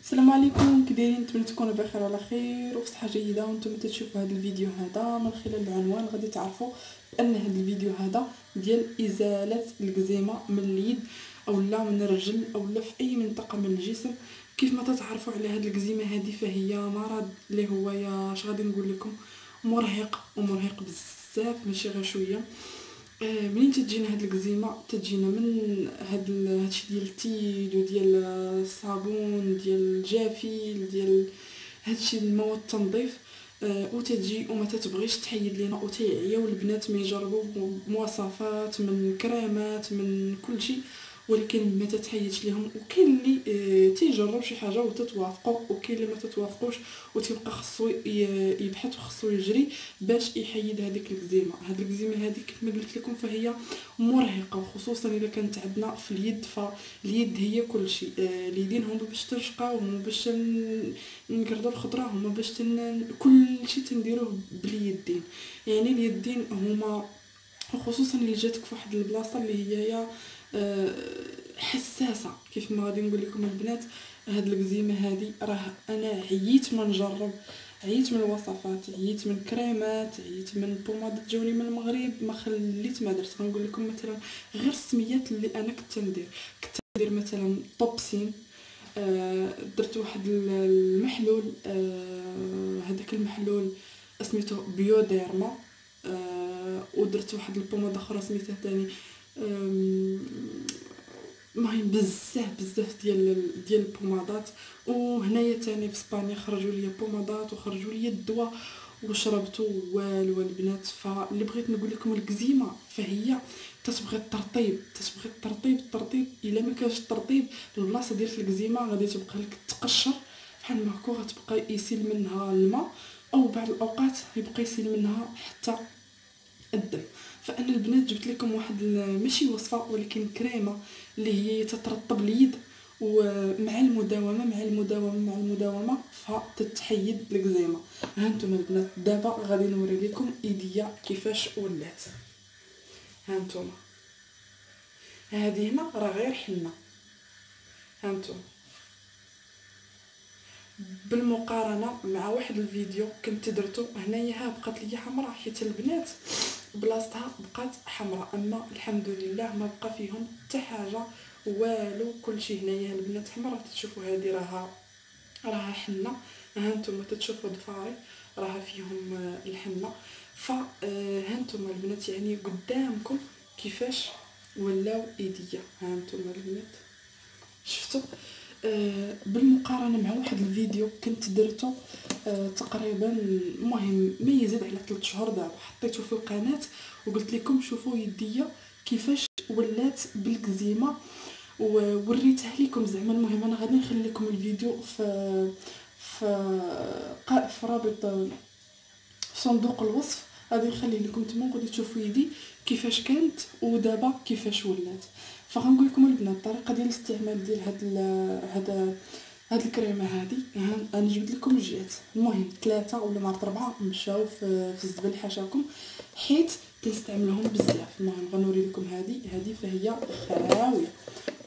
السلام عليكم، كي دايرين؟ نتمنى تكونوا بخير وعلى خير وبصحه جيده. وانتم تشوفوا هذا الفيديو هذا من خلال العنوان غادي تعرفوا بان هذا الفيديو هذا ديال ازاله الكزيمه من اليد او لا من الرجل او لا في اي منطقه من الجسم. كيف ما تتعرفوا على هذه الكزيمه هذه فهي مرض اللي هو اش غادي نقول لكم مرهق بزاف، ماشي غير شويه. منين تجينا هاد الكزيمه؟ تجينا من هادشي ديال التيد وديال الصابون ديال الجافيل ديال هادشي المواد التنظيف، وتجي وما تتبغيش تحيد لينا، وتيعياو البنات ما يجربوا مواصفات من كريمات من كل شيء، ولكن ما تتحيدش ليهم. وكاين اللي تيجرب شي حاجه وتتوافقوا، وكاين اللي ما تتوافقوش وتبقى خصو يبحث وخصو يجري باش يحيد هذيك الكزيمه. هاد الكزيمه هذه كيف ما قلت لكم فهي مرهقه، وخصوصا اذا كانت عندنا في اليد، فاليد هي كل شيء. اليدين هما باش ترشقاو، هما باش نقردوا الخضره، هما باش كل شيء تنديروه باليدين. يعني اليدين هما، وخصوصا اللي جاتك في واحد البلاصه اللي هي حساسه. كيف ما غادي نقول لكم البنات، هاد الكزيمه هذه راه انا عييت ما نجرب، عييت من الوصفات، عييت من كريمات، عييت من بومادات جاوني من المغرب، ما خليت ما درت. غنقول لكم مثلا غير السميات اللي انا كنت ندير مثلا طوبسين، درت واحد المحلول، هذاك المحلول سميتو بيوديرما، ودرت واحد البوماده اخرى سميتها ثاني. المهم بزاف ديال البومادات. وهنايا ثاني في اسبانيا خرجوا لي بومادات وخرجوا لي الدواء وشربته والو البنات. فاللي بغيت نقول لكم الكزيمه فهي تتبغي الترطيب. الا ما كانش الترطيب البلاصه ديال الكزيمه غادي تبقى لك تقشر بحال ما هكا، غتبقى يسيل منها الماء، او بعض الاوقات يبقى يسيل منها حتى الدم. فانا البنات جبت لكم واحد ماشي وصفه ولكن كريمه اللي هي تترطب اليد، ومع المداومه فتتحيد الكزيمه. ها انتم البنات، دابا غادي نوري لكم ايديا كيفاش ولات. ها انتم، هذه هنا راه غير حنه. ها انتم بالمقارنه مع واحد الفيديو كنت درتو هنايا، ها بقات لي حمراء حيت البنات بلاصتها بقات حمراء، اما الحمد لله ما بقى فيهم حتى حاجه والو. كلشي هنايا البنات حمراء. تشوفوا هذه راها حنه. ها انتم تشوفوا ضفاري راها فيهم الحنه. ها انتم البنات يعني قدامكم كيفاش ولاو ايديا. ها انتم البنات شفتوا؟ بالمقارنه مع واحد الفيديو كنت درته تقريبا، المهم ما يزيد على 3 شهور، دابا حطيته في القناه وقلت لكم شوفوا يديا كيفاش ولات بالكزيمه ووريته لكم زعما. المهم انا غادي نخلي لكم الفيديو في رابط في صندوق الوصف، غادي نخلي لكم تما وغادي تشوفوا يدي كيفاش كانت ودابا كيفاش ولات. فغنقول لكم البنات الطريقه ديال الاستعمال ديال هاد الكريمه هذه. انا جبت لكم الجهات، المهم 3 ولا 4 مشاو في الزبل حاشاكم حيت كنستعملهم بزاف. المهم غنوري لكم هذه فهي خاويه،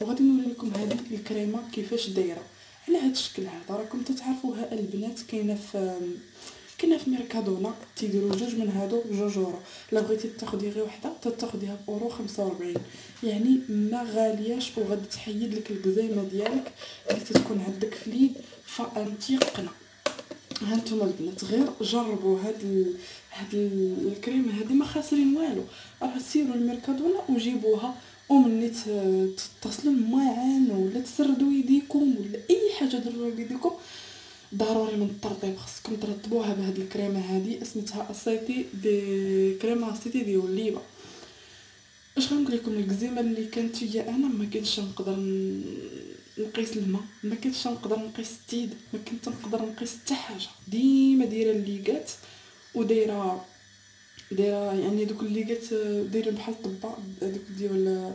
وغادي نوري لكم هذه الكريمه كيفاش دايره على هذا الشكل هذا. راكم تتعرفوها البنات، كاينه في ميركادونا تيديروا 2 من هادو ب2 €. الا بغيتي تاخدي غير وحده تاخديها ب€45، يعني ما غالياش، وغادي تحيد لك الكزيمه ديالك اللي تكون عندك في اليد فانت قنا. ها انتم البنات غير جربوا هاد الكريمه هذه، ما خاسرين والو. راه سيروا للميركادونا وجيبوها، ومني تغسلوا الماعن ولا تسردوا يديكم ولا اي حاجه ديروها بيديكم، ضروري من الترطيب خصكم ترطبوها بهاد الكريمه هذه. اسمتها اسيتي دي كريمه اسيتي دي اوليفا. اش غنقول لكم، الكزيمه اللي كانت هي انا ما كنتش نقدر نقيس الماء، ما كنتش نقدر نقيس التيد، ما كنت نقدر نقيس حتى حاجه. ديما دايره الليقات ودايره يعني دوك الليقات دايره بحال الطباء هذوك ديال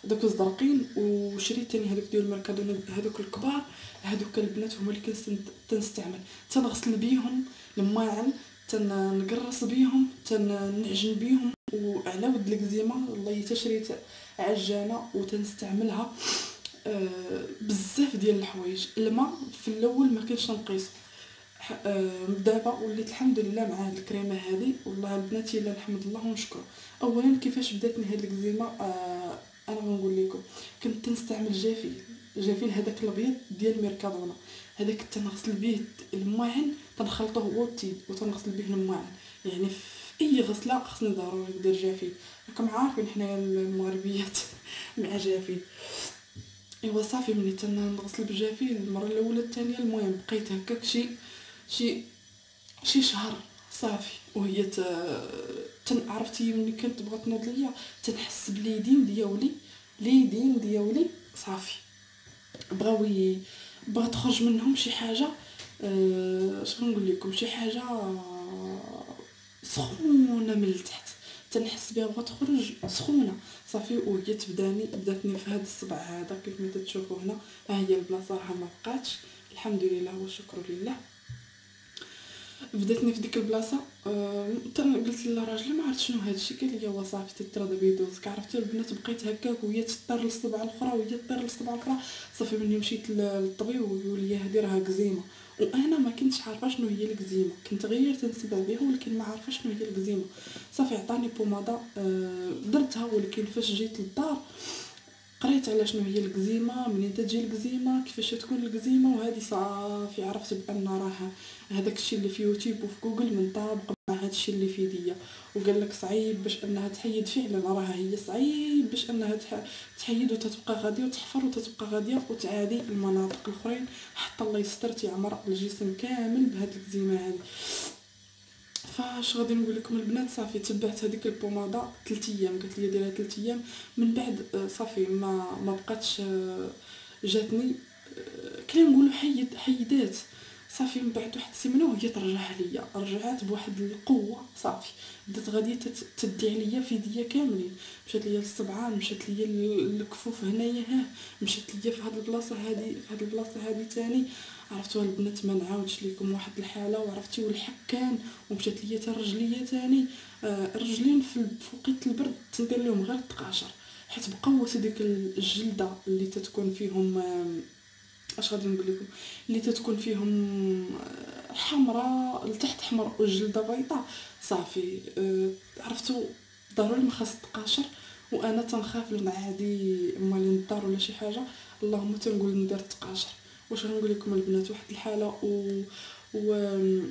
دوك الزرقين. وشريت ثاني هذوك ديال الميركادونا هذوك الكبار. هذوك البنات هما اللي تنستعمل، تنغسل بيهم الماعن، تنقرص بيهم، تنعجن بيهم. وعلى ود الكزيمه والله حتى شريت عجانه وتنستعملها بزاف ديال الحوايج. الماء في الاول ما كانش نقيسو، دابا وليت الحمد لله مع هاد الكريمه هذه. والله البنات الا الحمد لله ونشكر. اولا كيفاش بداتني هاد الكزيمه، انا غنقول لكم. كنت تنستعمل جافيل هذاك الابيض ديال ميركادونا، هذاك تنغسل به الماعن، تنخلطوه هو والتيد وتنغسل به الماعن. يعني في اي غسله خصني ضروري ندير جافيل. راكم عارفين حنايا المغربيات مع جافيل. ايوا صافي ملي تنغسل بالجافيل المره الاولى الثانيه، المهم بقيت هكاك شي شي شهر صافي. وهي عرفتي ملي كنت تبغى تنوض ليا تنحس اليدين ديالي صافي بغا تخرج منهم شي حاجه. اش غنقول لكم، شي حاجه سخونه من التحت، تنحس بها بغا تخرج سخونه صافي. وهي بداتني في هذا الصبع هذا كيف ما تشوفوا هنا. ها هي البلاصه راها ما بقاتش، الحمد لله والشكر لله. بداتني في ديك البلاصه. قلت لراجلي ما عرفت شنو هادشي، قال لي صافي ترى دابا يدوزك. عرفتي البنات بقيت هكاك وهي تطير للصبعه الاخرى وهي تطير للصبعه الاخرى. صافي ملي مشيت للطبيب وقال لي هذه راها كزيمه. وانا ما كنتش عارفه شنو هي الكزيمه، كنت غير تنسمع بها ولكن ما عارفه شنو هي الكزيمه. صافي عطاني بوماده درتها، ولكن فاش جيت للدار قريت على شنو هي الكزيمه، منين تجي الكزيمه، كيفاش تكون الكزيمه. وهذه صافي عرفت بان راه هذاك الشيء اللي في يوتيوب وفي جوجل منطابق مع هذا الشيء اللي في يديا. وقال لك صعيب باش انها تحيد، فعلا راها هي صعيب باش انها تحيد وتتبقى غاديه وتحفر وتتبقى غاديه وتعادي المناطق الاخرين حتى الله يستر تعمر الجسم كامل بهذه الكزيمه هذه. فاش غادي نقول لكم البنات، صافي تبعت هذيك البوماده 3 ايام، قالت لي ديرها 3 ايام. من بعد صافي ما بقاتش جاتني، كلي نقولوا حيدات. صافي من بعد واحد السيمانه وهي ترجعها ليا، رجعات بواحد القوه. صافي بدات غادي تدي عليا في يديا كاملين، مشات ليا للصبعان، مشات ليا للكفوف هنايا، مشات ليا في هذه البلاصه هذه، في هذه البلاصه هذه ثاني. عرفتوا البنات ما نعاودش لكم واحد الحاله. وعرفتي والحكان، ومشات ليا حتى رجليا ثاني. الرجلين في وقت البرد تندير لهم غير التقاشر، حيت بقوه ديك الجلده اللي تتكون فيهم. اش غادي نقول لكم، اللي تتكون فيهم حمراء لتحت حمراء والجلده بيضاء. صافي عرفتوا ضروري ما خاص تقاشر. وانا تنخاف المعادي مالين الدار ولا شي حاجه، اللهم تنقول ندير تقاشر. واش غنقول لكم البنات، واحد الحاله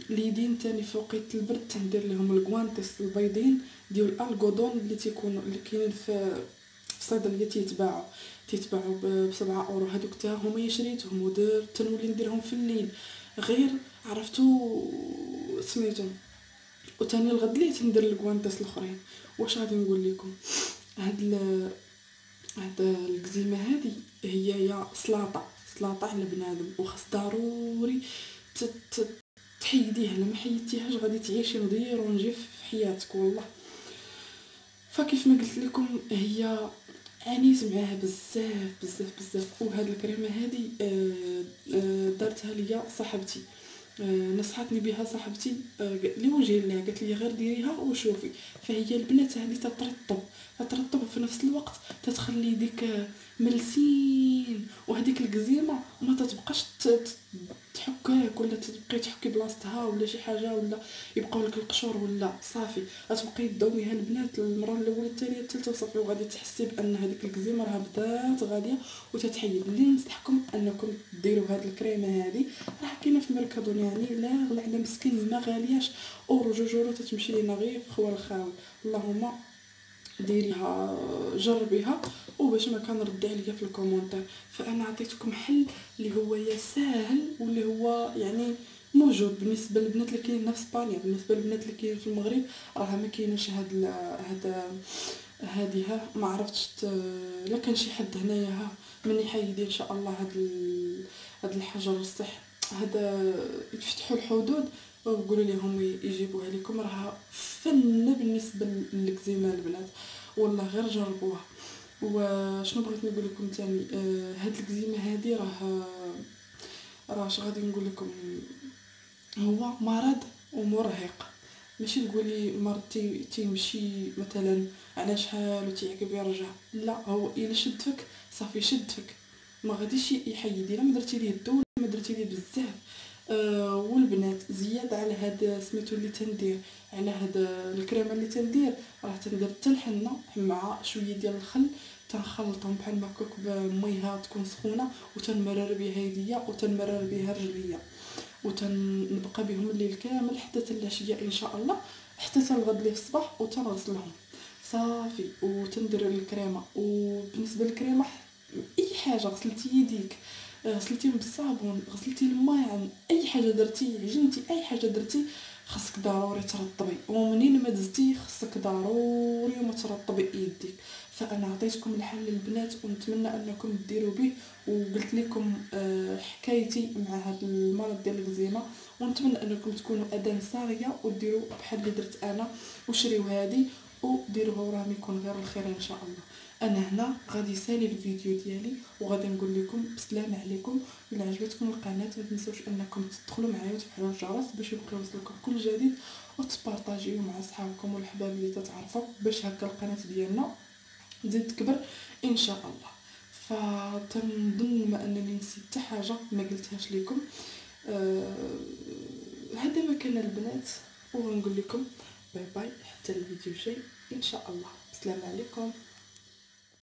اليدين تاني في وقت البرد تندير لهم الكوانتيس البيضين ديال الالغودون اللي تيكونوا اللي كاينين في الصيدليه تيتباعوا ب7 اورو. هذوك تا هما شريتهم تنولي نديرهم في الليل غير. عرفتوا سميتهم. وثاني الغد ليه تندير الكوانتيس الاخرين. واش غادي نقول لكم، هاد الكزيمه هذه هي يا سلاطه على بنادم، وخاص ضروري تحيديها. لما حيدتيهاش غادي تعيشي نضير ونجيف في حياتك والله. فكيف ما قلت لكم هي عانيت معاها بزاف. وهاد الكريمه هذه دارتها ليا صاحبتي، نصحتني بها صاحبتي لوجه الله، قالت لي غير ديريها وشوفي. فهي البنات هذه تترطب في نفس الوقت، تتخلي ديك ملسين. وهذيك الكزيمه ما تتبقاش تحكاك ولا تبقاي تحكي بلاصتها ولا شي حاجه، ولا يبقاو لك القشور ولا صافي. غتبقاي تداوميها البنات المره الاولى الثانيه الثالثه وصافي، وغادي تحسي بان هذيك الكزيمه راه بدات غاديه وتتحيد. اللي ننصحكم انكم ديروا هذه الكريمه هذه، راه كاينه في ميركادون، يعني لا غلا على مسكين ما غالياش، اورو 2 اورو تتمشي لينا غير في خوال الخاوي. اللهم ديريها جربيها وباش ما كنرد عليا في الكومونتير. فانا عطيتكم حل اللي هو يا ساهل واللي هو يعني موجود بالنسبه للبنات اللي كاينين في اسبانيا. بالنسبه للبنات اللي كاينين في المغرب راه ما كاينش هذه ما عرفتش لا كان شي حد هنايا من يحيدي ان شاء الله هاد الحجر الصح هذا يفتحوا الحدود وقولوا لهم يجيبوها لكم. راه فن بالنسبه للكزيمه البنات والله، غير جربوها. وشنو بغيت نقول لكم ثاني، هاد الكزيمه هذه راه اش غادي نقول لكم، هو مرض ومرهق. ماشي تقولي مرض تيمشي مثلا على شحال وتيعقب يرجع، لا هو الا شدفك صافي شدفك ما غاديش يحيد الا ما درتي ليه الدول، ما درتي ليه بزاف. والبنات زياده على هذا سميتو اللي تندير، على هذا الكريمه اللي تندير، راه تندير حتى الحنه مع شويه ديال الخل، تنخلطهم بحال ما هكاك بميها تكون سخونه، وتنمرر بها يديا وتنمرر بها رجليا، وتنبقى بهم الليل كامل حتى العشيه ان شاء الله، حتى الغد ليه في الصباح وتنغسلهم صافي وتندير الكريمه. وبالنسبه للكريمه اي حاجه غسلتي يديك، غسلتيهم بالصابون، غسلتي الماعن، اي حاجه درتي عجنتي، اي حاجه درتي خاصك ضروري ترطبي، ومنين ما دزتي خاصك ضروري ما ترطبي يديك. فانا عطيتكم الحل البنات ونتمنى انكم ديروا به، وقلت لكم حكايتي مع هذا المرض ديال الكزيمه، ونتمنى انكم تكونوا اذان صاغيه وديروا بحال اللي درت انا، وشريو هذه وديروها وراه يكون غير الخير ان شاء الله. انا هنا غادي سالي الفيديو ديالي وغادي نقول لكم بسلام عليكم. الا عجبتكم القناه ما تنسوش انكم تدخلوا معايا وتفعلوا الجرس باش يبقى يوصلكم كل جديد، وتبارطاجيو مع صحابكم والحباب اللي تتعرفوا، باش هكا القناه ديالنا تزيد تكبر ان شاء الله. فتنظن ما انني نسيت حتى حاجه ما قلتهاش لكم. هذا ما كان البنات، ونقول لكم باي باي حتى الفيديو الجاي ان شاء الله. السلام عليكم.